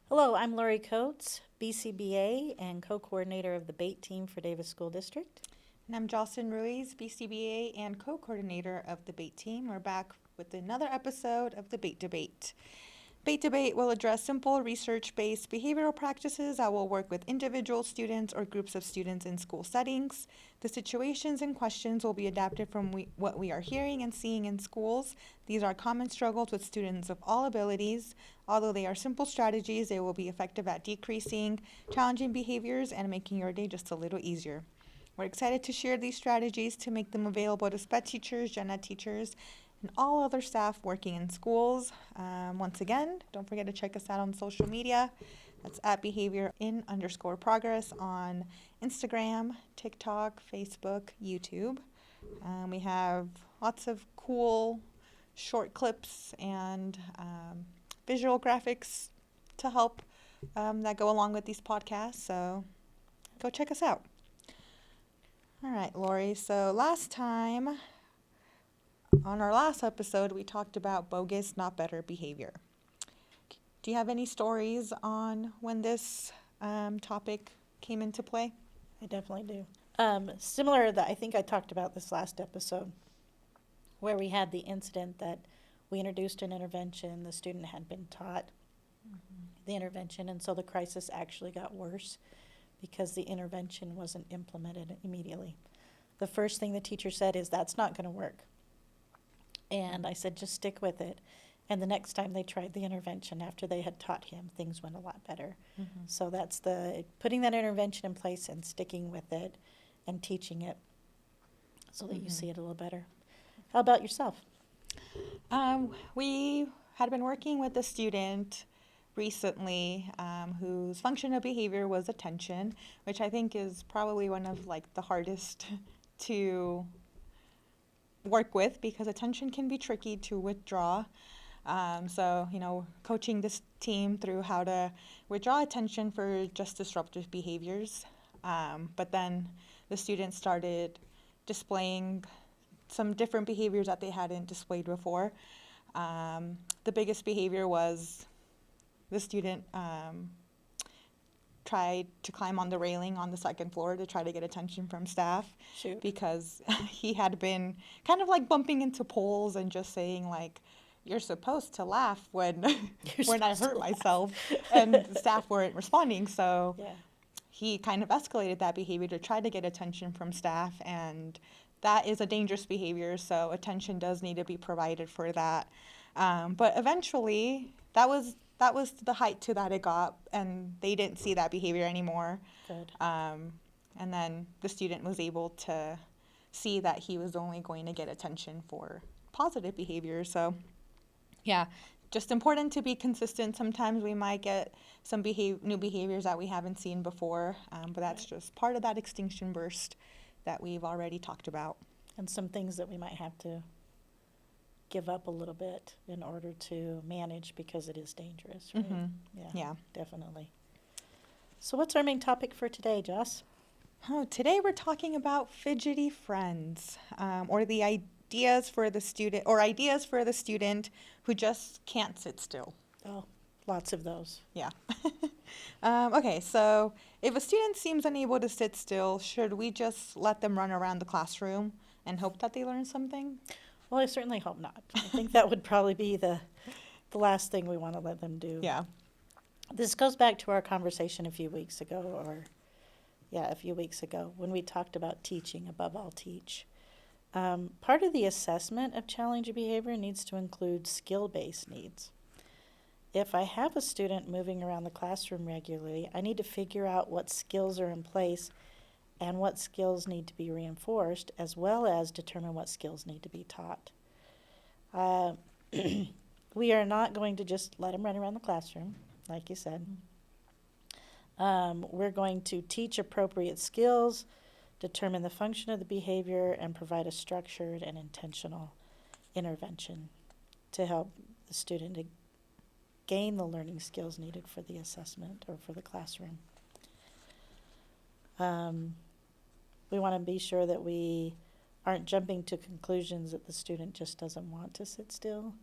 Hello, I'm Lori Coates, BCBA and co-coordinator of the BATE team for Davis School District. And I'm Jocelyn Ruiz, BCBA and co-coordinator of the BATE team. We're back with another episode of the BATE Debate. BATE Debate will address simple research-based behavioral practices that will work with individual students or groups of students in school settings. The situations and questions will be adapted from what we are hearing and seeing in schools. These are common struggles with students of all abilities. Although they are simple strategies, they will be effective at decreasing challenging behaviors and making your day just a little easier. We're excited to share these strategies to make them available to SPED teachers, gen ed teachers, and all other staff working in schools. Once again, don't forget to check us out on social media. That's at behavior_in_progress on Instagram, TikTok, Facebook, YouTube. We have lots of cool short clips and visual graphics to help that go along with these podcasts. So go check us out. All right, Lori. So last time, on our last episode, we talked about bogus, not better behavior. Do you have any stories on when this topic came into play? I definitely do. Similar that I think I talked about this last episode, where we had the incident that we introduced an intervention, the student had been taught the intervention, and so the crisis actually got worse because the intervention wasn't implemented immediately. The first thing the teacher said is, "That's not going to work." And I said, "Just stick with it." And the next time they tried the intervention after they had taught him, things went a lot better. So that's putting that intervention in place and sticking with it and teaching it so that you see it a little better. How about yourself? We had been working with a student recently whose functional behavior was attention, which I think is probably one of the hardest to work with because attention can be tricky to withdraw. So, coaching this team through how to withdraw attention for just disruptive behaviors. But then the students started displaying some different behaviors that they hadn't displayed before. The biggest behavior was the student tried to climb on the railing on the second floor to try to get attention from staff. Shoot. Because he had been kind of bumping into poles and just saying you're supposed to laugh when when I hurt myself, and staff weren't responding. So Yeah. he kind of escalated that behavior to try to get attention from staff, and that is a dangerous behavior. So attention does need to be provided for that. But eventually, that was the height to that it got, and they didn't see that behavior anymore. Good. And then the student was able to see that he was only going to get attention for positive behavior. So, yeah, just important to be consistent. Sometimes we might get some new behaviors that we haven't seen before, but that's just part of that extinction burst that we've already talked about. And some things that we might have to give up a little bit in order to manage because it is dangerous, right? Yeah. Definitely. So what's our main topic for today, Joss? Oh, today we're talking about fidgety friends, or the ideas for the student who just can't sit still. Oh, lots of those. Yeah. Okay, so if a student seems unable to sit still, should we just let them run around the classroom and hope that they learn something? Well, I certainly hope not. I think that would probably be the last thing we want to let them do. Yeah. This goes back to our conversation a few weeks ago, when we talked about teaching, above all teach. Part of the assessment of challenging behavior needs to include skill-based needs. If I have a student moving around the classroom regularly, I need to figure out what skills are in place and what skills need to be reinforced, as well as determine what skills need to be taught. We are not going to just let them run around the classroom, like you said. We're going to teach appropriate skills, determine the function of the behavior, and provide a structured and intentional intervention to help the student to gain the learning skills needed for the assessment or for the classroom. We want to be sure that we aren't jumping to conclusions that the student just doesn't want to sit still,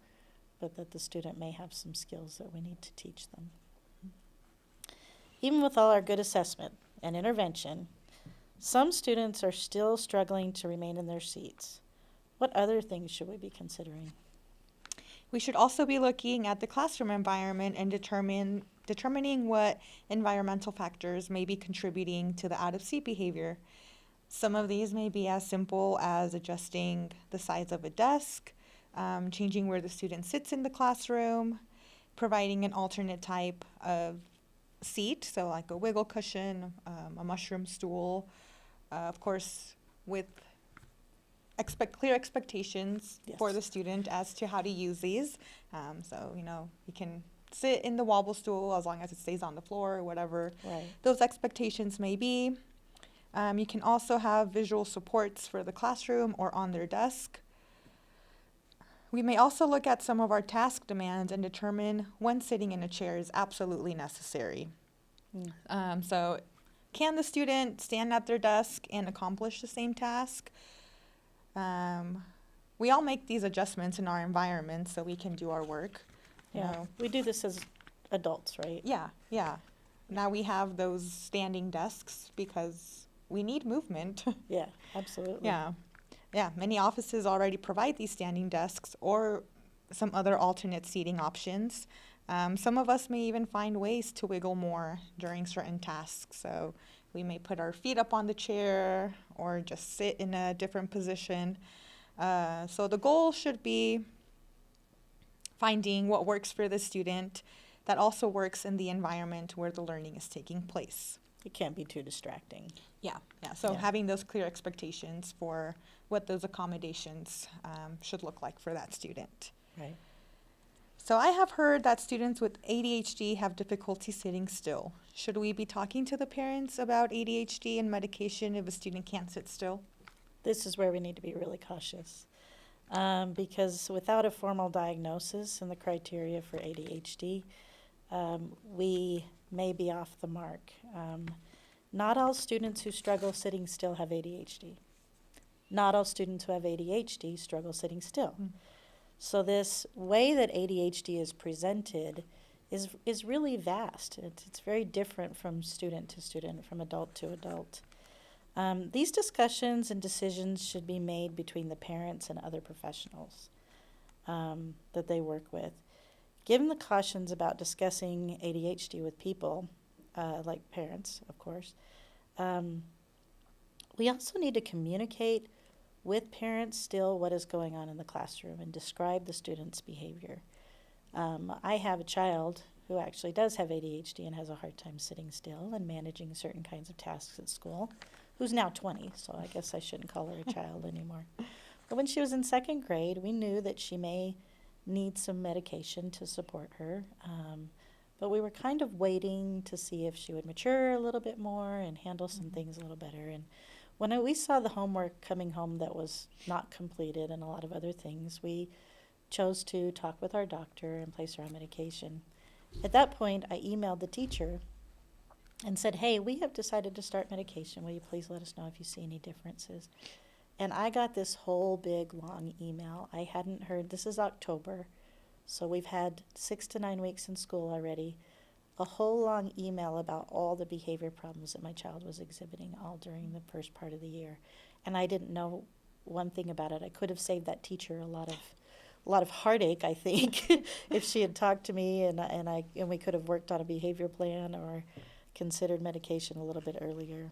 but that the student may have some skills that we need to teach them. Even with all our good assessment and intervention, some students are still struggling to remain in their seats. What other things should we be considering? We should also be looking at the classroom environment and determining what environmental factors may be contributing to the out-of-seat behavior. Some of these may be as simple as adjusting the size of a desk, changing where the student sits in the classroom, providing an alternate type of seat, so like a wiggle cushion, a mushroom stool, of course, with clear expectations for Yes. the student as to how to use these. So, you can sit in the wobble stool as long as it stays on the floor or whatever Right. those expectations may be. You can also have visual supports for the classroom or on their desk. We may also look at some of our task demands and determine when sitting in a chair is absolutely necessary. So can the student stand at their desk and accomplish the same task? We all make these adjustments in our environment so we can do our work. you Yeah. know. We do this as adults, right? Yeah. Now we have those standing desks because we need movement. Yeah, absolutely. Yeah, many offices already provide these standing desks or some other alternate seating options. Some of us may even find ways to wiggle more during certain tasks. So we may put our feet up on the chair or just sit in a different position. So the goal should be finding what works for the student that also works in the environment where the learning is taking place. It can't be too distracting. Yeah. So Yeah. having those clear expectations for what those accommodations should look like for that student. Right. So I have heard that students with ADHD have difficulty sitting still. Should we be talking to the parents about ADHD and medication if a student can't sit still? This is where we need to be really cautious. Because without a formal diagnosis and the criteria for ADHD, we may be off the mark. Not all students who struggle sitting still have ADHD. Not all students who have ADHD struggle sitting still. So this way that ADHD is presented is really vast. It's very different from student to student, from adult to adult. These discussions and decisions should be made between the parents and other professionals that they work with. Given the cautions about discussing ADHD with people, like parents, of course, we also need to communicate with parents still what is going on in the classroom and describe the student's behavior. I have a child who actually does have ADHD and has a hard time sitting still and managing certain kinds of tasks at school, who's now 20, so I guess I shouldn't call her a child anymore. But when she was in second grade, we knew that she may need some medication to support her, but we were kind of waiting to see if she would mature a little bit more and handle some things a little better. And when we saw the homework coming home that was not completed and a lot of other things, we chose to talk with our doctor and place her on medication. At that point, I emailed the teacher and said, hey, we have decided to start medication. Will you please let us know if you see any differences? And I got this whole big, long email. I hadn't heard, this is October, so we've had 6 to 9 weeks in school already, a whole long email about all the behavior problems that my child was exhibiting all during the first part of the year. And I didn't know one thing about it. I could have saved that teacher a lot of heartache, I think, if she had talked to me and we could have worked on a behavior plan or considered medication a little bit earlier.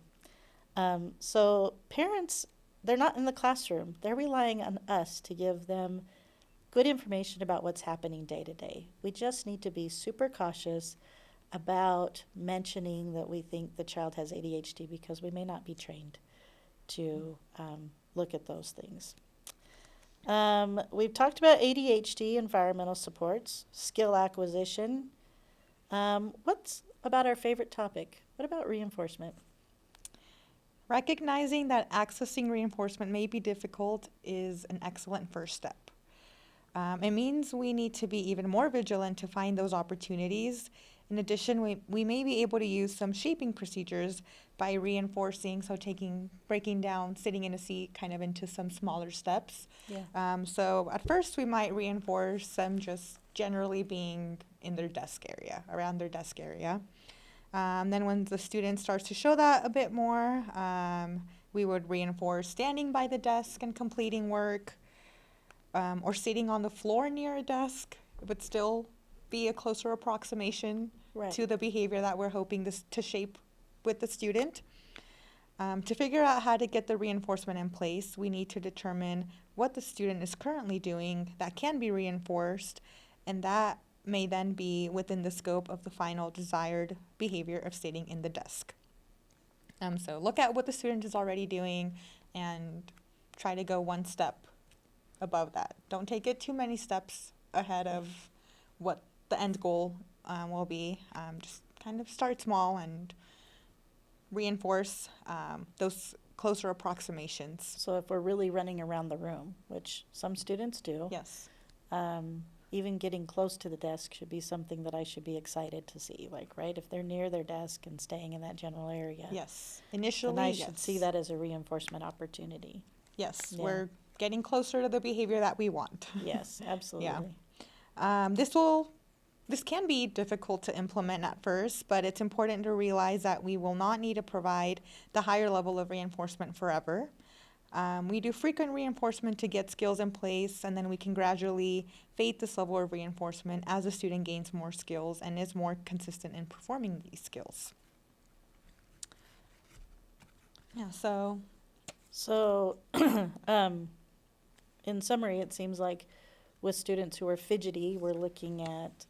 So parents, they're not in the classroom. They're relying on us to give them good information about what's happening day to day. We just need to be super cautious about mentioning that we think the child has ADHD because we may not be trained to look at those things. We've talked about ADHD, environmental supports, skill acquisition. What's about our favorite topic? What about reinforcement? Recognizing that accessing reinforcement may be difficult is an excellent first step. It means we need to be even more vigilant to find those opportunities. In addition, we may be able to use some shaping procedures by reinforcing, so breaking down sitting in a seat kind of into some smaller steps. Yeah. So at first we might reinforce them just generally being in their desk area, around their desk area. Then when the student starts to show that a bit more, we would reinforce standing by the desk and completing work, or sitting on the floor near a desk. It would still be a closer approximation Right. to the behavior that we're hoping this to shape with the student. To figure out how to get the reinforcement in place, we need to determine what the student is currently doing that can be reinforced, and that may then be within the scope of the final desired behavior of sitting in the desk. So look at what the student is already doing and try to go one step above that. Don't take it too many steps ahead of what the end goal will be. Just kind of start small and reinforce those closer approximations. So if we're really running around the room, which some students do, Yes. even getting close to the desk should be something that I should be excited to see, like, right? If they're near their desk and staying in that general area. Yes. Initially, Then I yes. should see that as a reinforcement opportunity. Yes. Yeah. We're getting closer to the behavior that we want. Yes, absolutely. This can be difficult to implement at first, but it's important to realize that we will not need to provide the higher level of reinforcement forever. We do frequent reinforcement to get skills in place, and then we can gradually fade this level of reinforcement as a student gains more skills and is more consistent in performing these skills. Yeah, So, in summary, it seems like with students who are fidgety, we're looking at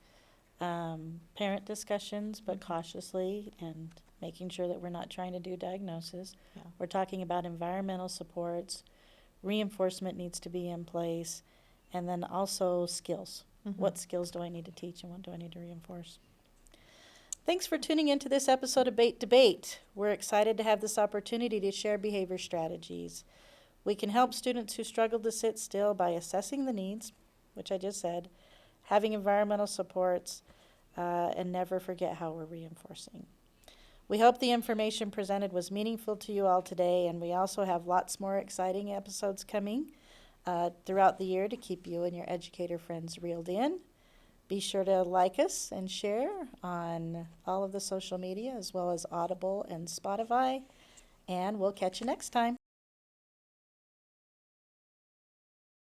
parent discussions, but cautiously, and making sure that we're not trying to do diagnosis. yeah. We're talking about environmental supports, reinforcement needs to be in place, and then also skills. Mhm. What skills do I need to teach and what do I need to reinforce? Thanks for tuning into this episode of Bait Debate. We're excited to have this opportunity to share behavior strategies. We can help students who struggle to sit still by assessing the needs, which I just said, having environmental supports, and never forget how we're reinforcing. We hope the information presented was meaningful to you all today, and we also have lots more exciting episodes coming throughout the year to keep you and your educator friends reeled in. Be sure to like us and share on all of the social media as well as Audible and Spotify, and we'll catch you next time.